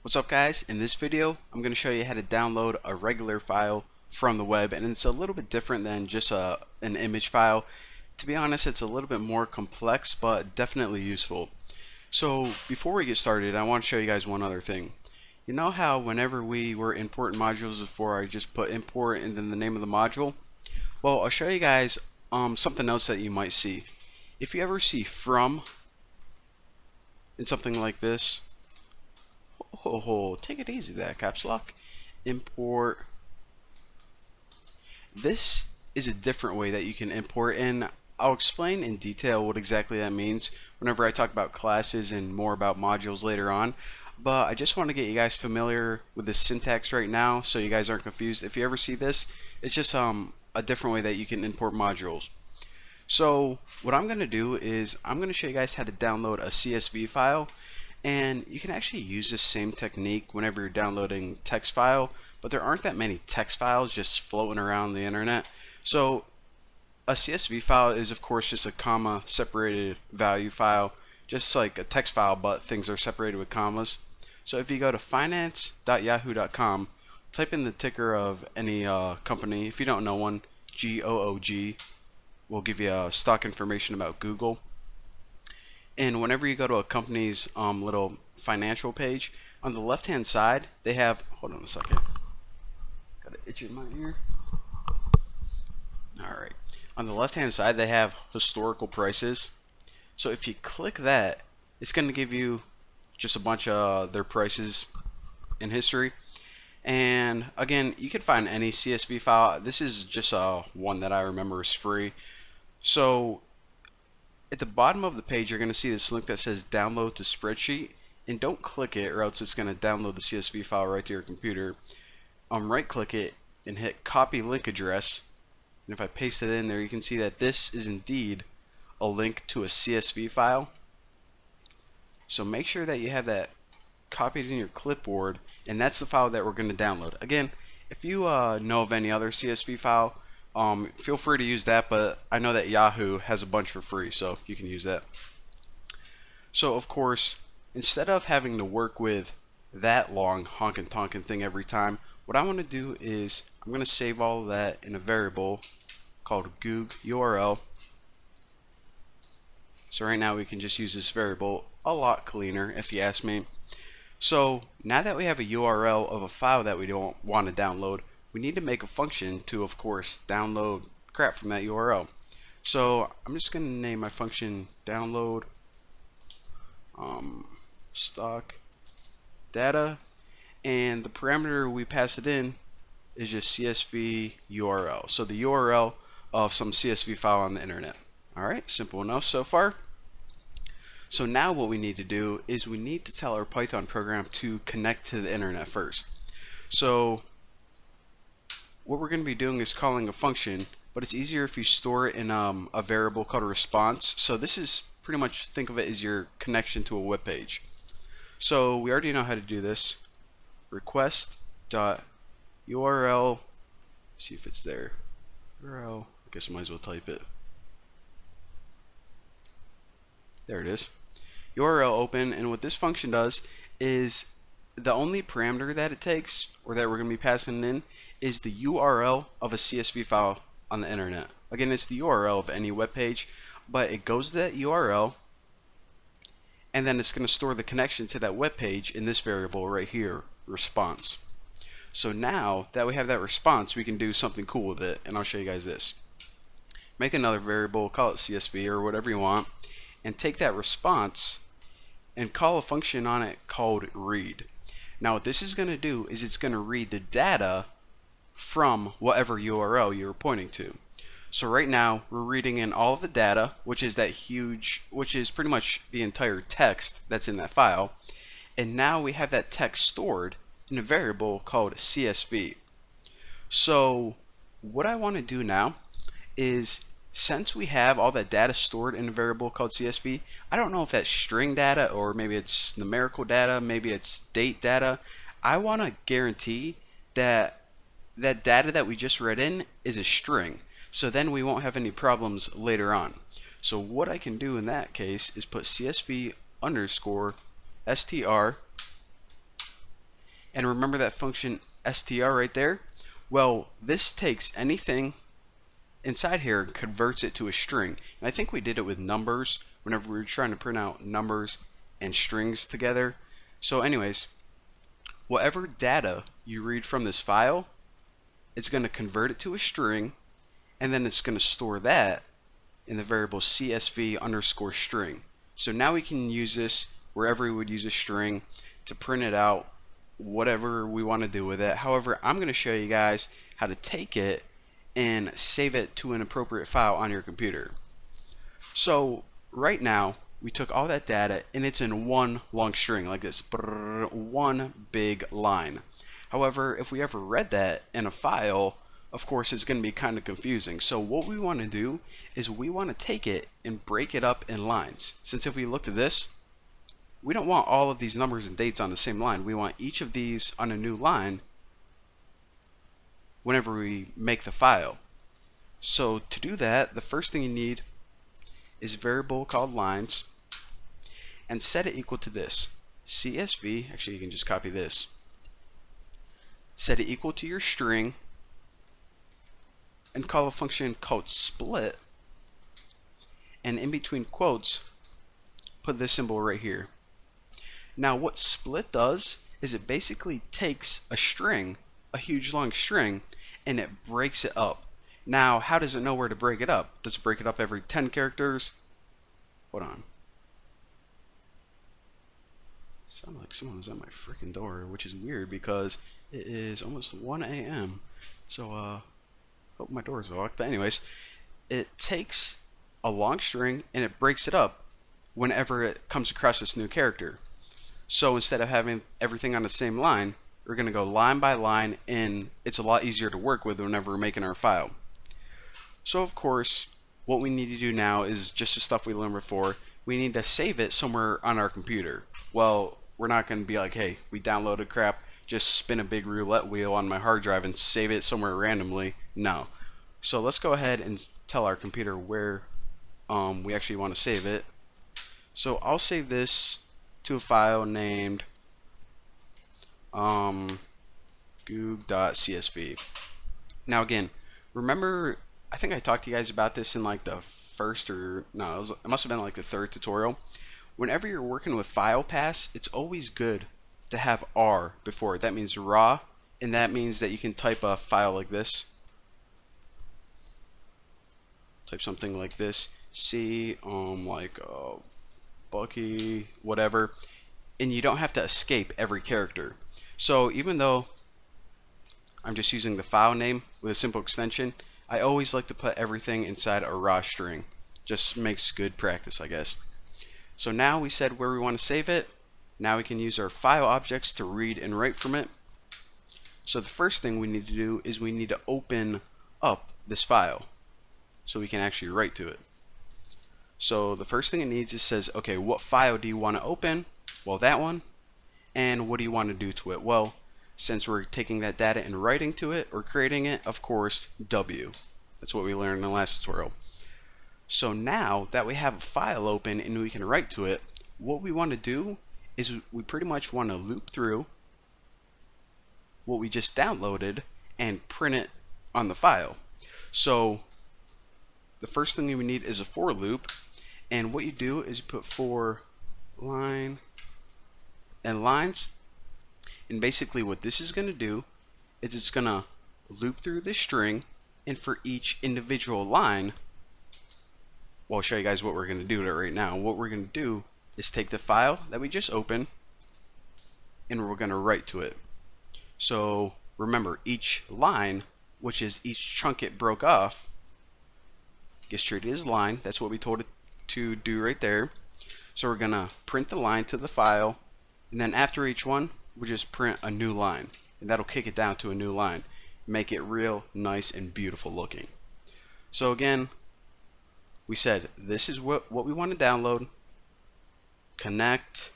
What's up guys? In this video I'm going to show you how to download a regular file from the web, and it's a little bit different than just an image file. To be honest, it's a little bit more complex but definitely useful. So before we get started, I want to show you guys one other thing. You know how whenever we were importing modules before, I just put import and then the name of the module? Well, I'll show you guys something else that you might see. If you ever see from in something like this, take it easy there, caps lock. Import. This is a different way that you can import, and I'll explain in detail what exactly that means whenever I talk about classes and more about modules later on. But I just want to get you guys familiar with the syntax right now so you guys aren't confused. If you ever see this, it's just a different way that you can import modules. So what I'm going to do is I'm going to show you guys how to download a CSV file. And you can actually use this same technique whenever you're downloading text file, but there aren't that many text files just floating around the internet. So a CSV file is of course just a comma separated value file, just like a text file, but things are separated with commas. So if you go to finance.yahoo.com, type in the ticker of any company. If you don't know one, GOOG will give you stock information about Google. And whenever you go to a company's little financial page, on the left hand side they have, hold on a second, got an itch in my ear. Alright, on the left hand side they have historical prices. So if you click that, it's going to give you just a bunch of their prices in history. And again, you can find any CSV file. This is just one that I remember is free. So at the bottom of the page you're going to see this link that says download to spreadsheet, and don't click it or else it's going to download the CSV file right to your computer. Right click it and hit copy link address, and if I paste it in there you can see that this is indeed a link to a CSV file. So make sure that you have that copied in your clipboard, and that's the file that we're going to download. Again, if you know of any other CSV file, feel free to use that, but I know that Yahoo has a bunch for free, so you can use that. So of course, instead of having to work with that long honkin' tonkin' thing every time, what I want to do is I'm going to save all of that in a variable called goog URL. So right now we can just use this variable a lot cleaner if you ask me. So now that we have a URL of a file that we don't want to download, we need to make a function to, of course, download crap from that URL. So I'm just going to name my function download stock data, and the parameter we pass it in is just CSV URL. So the URL of some CSV file on the internet. Alright, simple enough so far. So now what we need to do is we need to tell our Python program to connect to the internet first. So what we're going to be doing is calling a function, but it's easier if you store it in a variable called a response. So this is pretty much, think of it as your connection to a web page. So we already know how to do this. Request.url, see if it's there. URL, I guess I might as well type it. There it is. URL open, and what this function does is the only parameter that it takes, or that we're going to be passing in, is the URL of a CSV file on the internet. Again, it's the URL of any web page, but it goes to that URL, and then it's going to store the connection to that web page in this variable right here, response. So now that we have that response, we can do something cool with it, and I'll show you guys this. Make another variable, call it CSV or whatever you want, and take that response and call a function on it called read. Now what this is going to do is it's going to read the data from whatever URL you're pointing to. So right now we're reading in all of the data, which is pretty much the entire text that's in that file, and now we have that text stored in a variable called CSV. So what I want to do now is, since we have all that data stored in a variable called CSV, I don't know if that's string data or maybe it's numerical data, maybe it's date data. I want to guarantee that that data that we just read in is a string. So then we won't have any problems later on. So what I can do in that case is put CSV underscore str, and remember that function str right there? Well, this takes anything inside here and converts it to a string. And I think we did it with numbers whenever we were trying to print out numbers and strings together. So anyways, whatever data you read from this file, it's going to convert it to a string, and then it's going to store that in the variable CSV underscore string. So now we can use this wherever we would use a string to print it out, whatever we want to do with it. However, I'm going to show you guys how to take it and save it to an appropriate file on your computer. So right now we took all that data and it's in one long string like this, one big line. However, if we ever read that in a file, of course it's going to be kind of confusing. So what we want to do is we want to take it and break it up in lines. Since if we look at this, we don't want all of these numbers and dates on the same line. We want each of these on a new line whenever we make the file. So to do that, the first thing you need is a variable called lines, and set it equal to this CSV. Actually, you can just copy this. Set it equal to your string and call a function called split, and in between quotes put this symbol right here. Now what split does is it basically takes a string, a huge long string, and it breaks it up. Now how does it know where to break it up? Does it break it up every 10 characters? Hold on. Sounded like someone was at my freaking door, which is weird because it is almost 1 a.m. So hope my door is locked. But anyways, it takes a long string and it breaks it up whenever it comes across this new character. So instead of having everything on the same line, we're going to go line by line, and it's a lot easier to work with whenever we're making our file. So of course, what we need to do now is just the stuff we learned before. We need to save it somewhere on our computer. Well, we're not going to be like, hey, we downloaded crap, just spin a big roulette wheel on my hard drive and save it somewhere randomly. No. So let's go ahead and tell our computer where we actually want to save it. So I'll save this to a file named goog.csv. Now again, remember, I think I talked to you guys about this in like the first, or no, it must have been like the third tutorial. Whenever you're working with file paths, it's always good to have R before it. That means raw, and that means that you can type a file like this. Type something like this, C, Bucky, whatever, and you don't have to escape every character. So even though I'm just using the file name with a simple extension, I always like to put everything inside a raw string. Just makes good practice, I guess. So now we said where we want to save it. Now we can use our file objects to read and write from it. So the first thing we need to do is we need to open up this file so we can actually write to it. So the first thing it needs is says, okay, what file do you want to open? Well, that one. And what do you want to do to it? Well, since we're taking that data and writing to it or creating it, of course, W. That's what we learned in the last tutorial. So now that we have a file open and we can write to it, what we want to do is we pretty much want to loop through what we just downloaded and print it on the file. So the first thing we need is a for loop, and what you do is you put for line and lines, and basically what this is going to do is it's going to loop through this string, and for each individual line, well, I'll show you guys what we're going to do to it right now. What we're going to do is take the file that we just opened and we're going to write to it. So remember, each line, which is each chunk it broke off, gets treated as line. That's what we told it to do right there. So we're going to print the line to the file, and then after each one we'll just print a new line, and that'll kick it down to a new line, make it real nice and beautiful looking. So again, we said this is what we want to download, connect,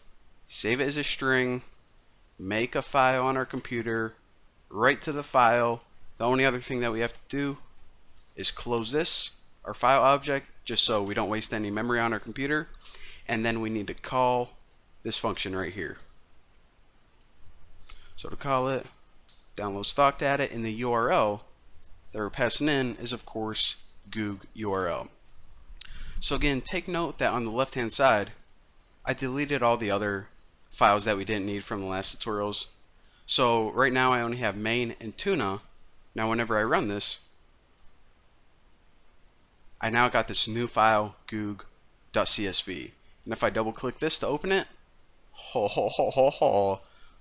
save it as a string, make a file on our computer, write to the file. The only other thing that we have to do is close this, our file object, just so we don't waste any memory on our computer. And then we need to call this function right here. So to call it, download stock data, in the URL that we're passing in is of course Goog URL. So again, take note that on the left hand side I deleted all the other files that we didn't need from the last tutorials. So right now I only have main and tuna. Now whenever I run this, I now got this new file goog.csv, and if I double click this to open it,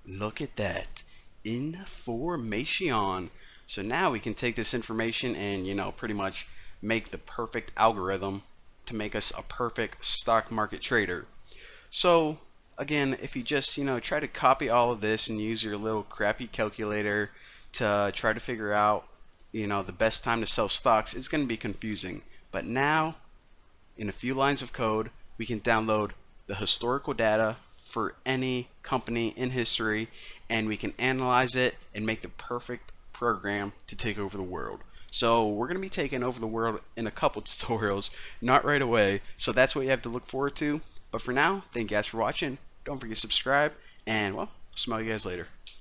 look at that information. So now we can take this information and pretty much make the perfect algorithm to make us a perfect stock market trader. So again, if you just try to copy all of this and use your little crappy calculator to try to figure out the best time to sell stocks, it's going to be confusing. But now in a few lines of code we can download the historical data for any company in history, and we can analyze it and make the perfect program to take over the world. So we're going to be taking over the world in a couple tutorials, not right away, so that's what you have to look forward to. But for now, thank you guys for watching. Don't forget to subscribe, and well, I'll smell you guys later.